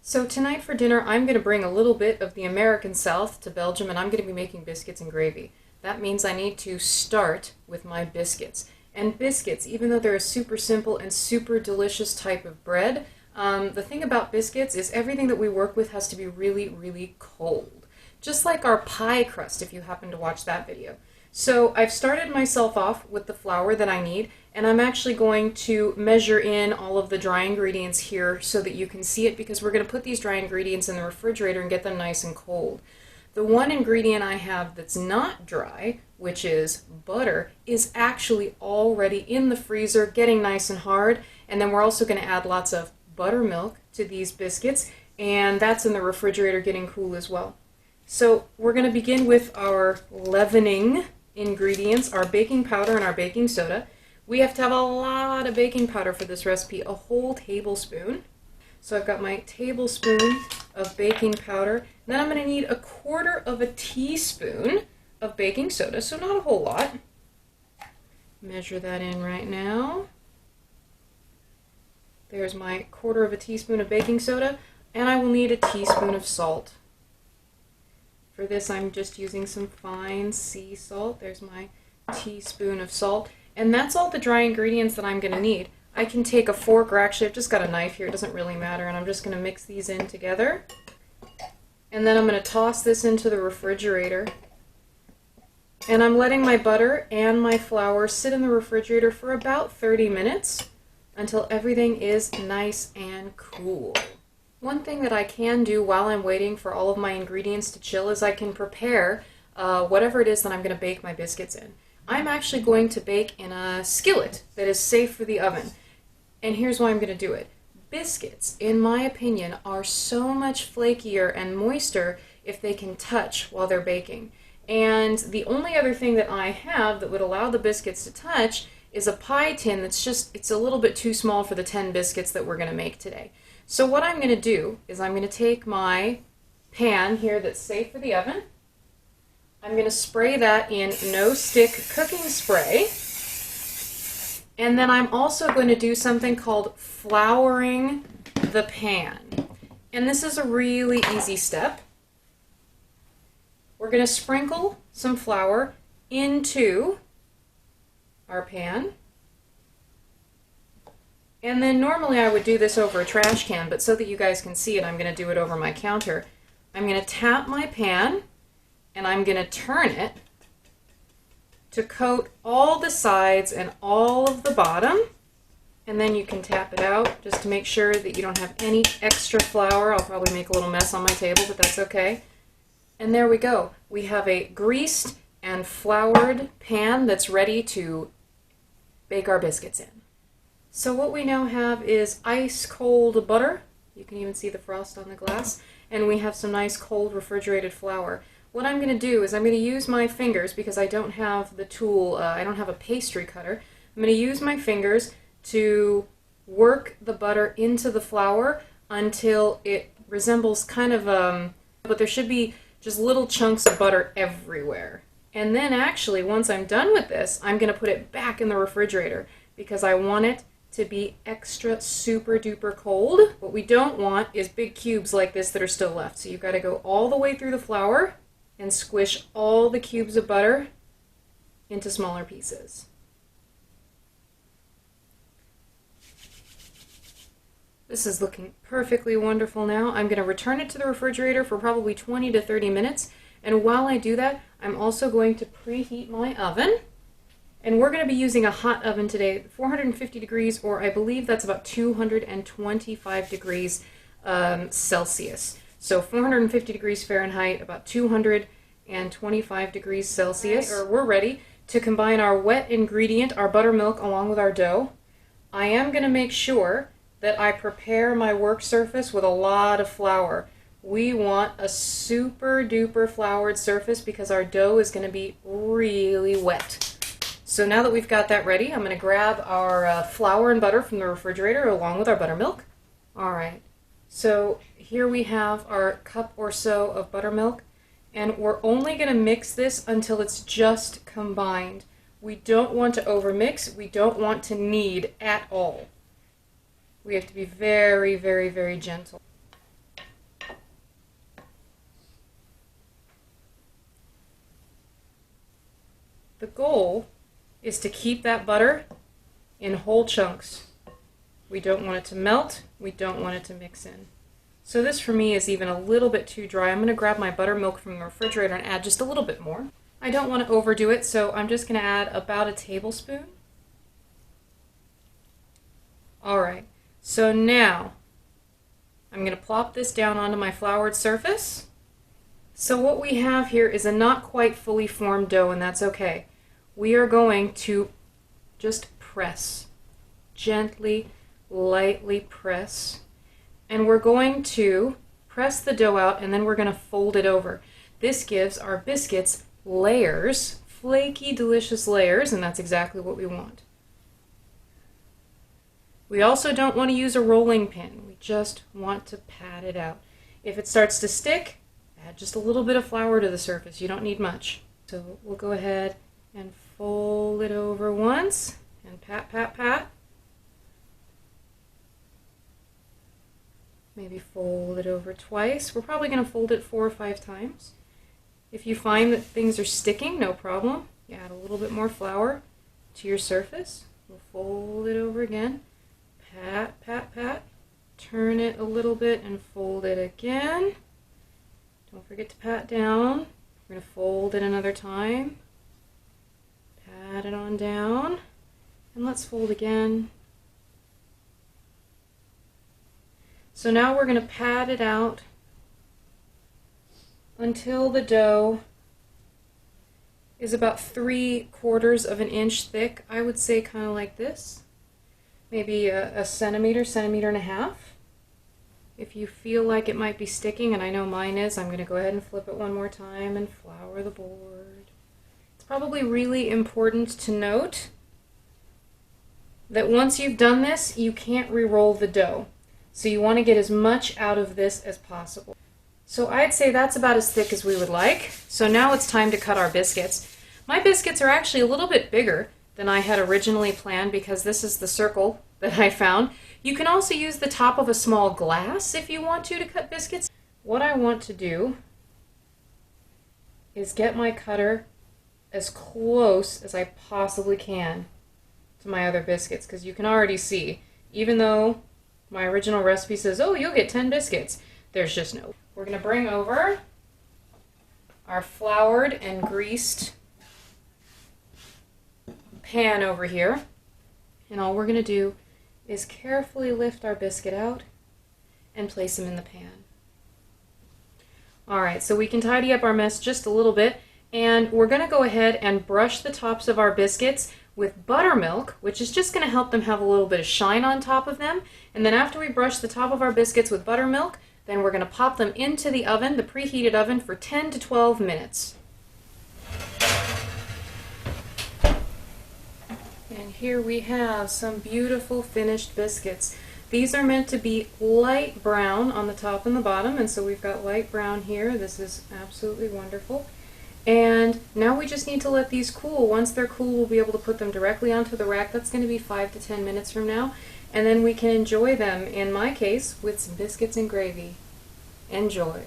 So tonight for dinner, I'm going to bring a little bit of the American South to Belgium, and I'm going to be making biscuits and gravy. That means I need to start with my biscuits. And biscuits, even though they're a super simple and super delicious type of bread, the thing about biscuits is everything that we work with has to be really, really cold. Just like our pie crust, if you happen to watch that video. So I've started myself off with the flour that I need, and I'm actually going to measure in all of the dry ingredients here so that you can see it, because we're going to put these dry ingredients in the refrigerator and get them nice and cold. The one ingredient I have that's not dry, which is butter, is actually already in the freezer getting nice and hard, and then we're also going to add lots of buttermilk to these biscuits, and that's in the refrigerator getting cool as well. So we're going to begin with our leavening ingredients, our baking powder and our baking soda. We have to have a lot of baking powder for this recipe, a whole tablespoon. So I've got my tablespoon of baking powder. Then I'm going to need a quarter of a teaspoon of baking soda, so not a whole lot. Measure that in right now. There's my quarter of a teaspoon of baking soda, and I will need a teaspoon of salt. For this, I'm just using some fine sea salt. There's my teaspoon of salt. And that's all the dry ingredients that I'm going to need. I can take a fork, or actually I've just got a knife here, it doesn't really matter, and I'm just going to mix these in together. And then I'm going to toss this into the refrigerator. And I'm letting my butter and my flour sit in the refrigerator for about 30 minutes until everything is nice and cool. One thing that I can do while I'm waiting for all of my ingredients to chill is I can prepare whatever it is that I'm going to bake my biscuits in. I'm actually going to bake in a skillet that is safe for the oven. And here's why I'm going to do it. Biscuits, in my opinion, are so much flakier and moister if they can touch while they're baking. And the only other thing that I have that would allow the biscuits to touch is a pie tin it's a little bit too small for the 10 biscuits that we're going to make today. So what I'm going to do is I'm going to take my pan here that's safe for the oven. I'm going to spray that in no stick cooking spray. And then I'm also going to do something called flouring the pan. And this is a really easy step. We're going to sprinkle some flour into our pan. And then normally I would do this over a trash can, but so that you guys can see it, I'm going to do it over my counter. I'm going to tap my pan, and I'm going to turn it to coat all the sides and all of the bottom. And then you can tap it out just to make sure that you don't have any extra flour. I'll probably make a little mess on my table, but that's okay. And there we go. We have a greased and floured pan that's ready to bake our biscuits in. So what we now have is ice cold butter. You can even see the frost on the glass. And we have some nice cold refrigerated flour. What I'm going to do is I'm going to use my fingers, because I don't have the tool, I don't have a pastry cutter. I'm going to use my fingers to work the butter into the flour until it resembles kind of, but there should be just little chunks of butter everywhere. And then actually, once I'm done with this, I'm going to put it back in the refrigerator because I want it to be extra super duper cold. What we don't want is big cubes like this that are still left. So you've got to go all the way through the flour and squish all the cubes of butter into smaller pieces. This is looking perfectly wonderful now. I'm going to return it to the refrigerator for probably 20 to 30 minutes. And while I do that, I'm also going to preheat my oven. And we're going to be using a hot oven today, 450 degrees, or I believe that's about 225 degrees Celsius. So 450 degrees Fahrenheit, about 225 degrees Celsius. We're ready to combine our wet ingredient, our buttermilk, along with our dough. I am going to make sure that I prepare my work surface with a lot of flour. We want a super duper floured surface because our dough is going to be really wet. So now that we've got that ready, I'm going to grab our flour and butter from the refrigerator along with our buttermilk. Alright, so here we have our cup or so of buttermilk, and we're only going to mix this until it's just combined. We don't want to overmix, we don't want to knead at all. We have to be very, very, very gentle. The goal is to keep that butter in whole chunks. We don't want it to melt, we don't want it to mix in. So this for me is even a little bit too dry. I'm going to grab my buttermilk from the refrigerator and add just a little bit more. I don't want to overdo it, so I'm just going to add about a tablespoon. Alright, so now I'm going to plop this down onto my floured surface. So what we have here is a not quite fully formed dough, and that's okay. We are going to just press, gently, lightly press, and we're going to press the dough out and then we're going to fold it over. This gives our biscuits layers, flaky, delicious layers, and that's exactly what we want. We also don't want to use a rolling pin. We just want to pat it out. If it starts to stick, add just a little bit of flour to the surface. You don't need much. So we'll go ahead and fold it over once and pat, pat, pat. Maybe fold it over twice. We're probably going to fold it 4 or 5 times. If you find that things are sticking, no problem. You add a little bit more flour to your surface. We'll fold it over again. Pat, pat, pat. Turn it a little bit and fold it again. Don't forget to pat down. We're going to fold it another time. Pat it on down. And let's fold again. So now we're going to pat it out until the dough is about 3/4 of an inch thick. I would say kind of like this. Maybe a centimeter, centimeter and a half. If you feel like it might be sticking, and I know mine is, I'm going to go ahead and flip it one more time and flour the board. It's probably really important to note that once you've done this, you can't re-roll the dough. So you want to get as much out of this as possible. So I'd say that's about as thick as we would like. So now it's time to cut our biscuits. My biscuits are actually a little bit bigger than I had originally planned because this is the circle that I found. You can also use the top of a small glass if you want to cut biscuits. What I want to do is get my cutter as close as I possibly can to my other biscuits, because you can already see, even though my original recipe says, oh, you'll get 10 biscuits, there's just no. We're going to bring over our floured and greased pan over here, and all we're going to do is carefully lift our biscuit out and place them in the pan. Alright, so we can tidy up our mess just a little bit, and we're going to go ahead and brush the tops of our biscuits with buttermilk, which is just going to help them have a little bit of shine on top of them. And then after we brush the top of our biscuits with buttermilk, then we're going to pop them into the oven, the preheated oven, for 10 to 12 minutes. And here we have some beautiful finished biscuits. These are meant to be light brown on the top and the bottom, and so we've got light brown here. This is absolutely wonderful. And now we just need to let these cool. Once they're cool, we'll be able to put them directly onto the rack. That's going to be 5 to 10 minutes from now. And then we can enjoy them, in my case, with some biscuits and gravy. Enjoy.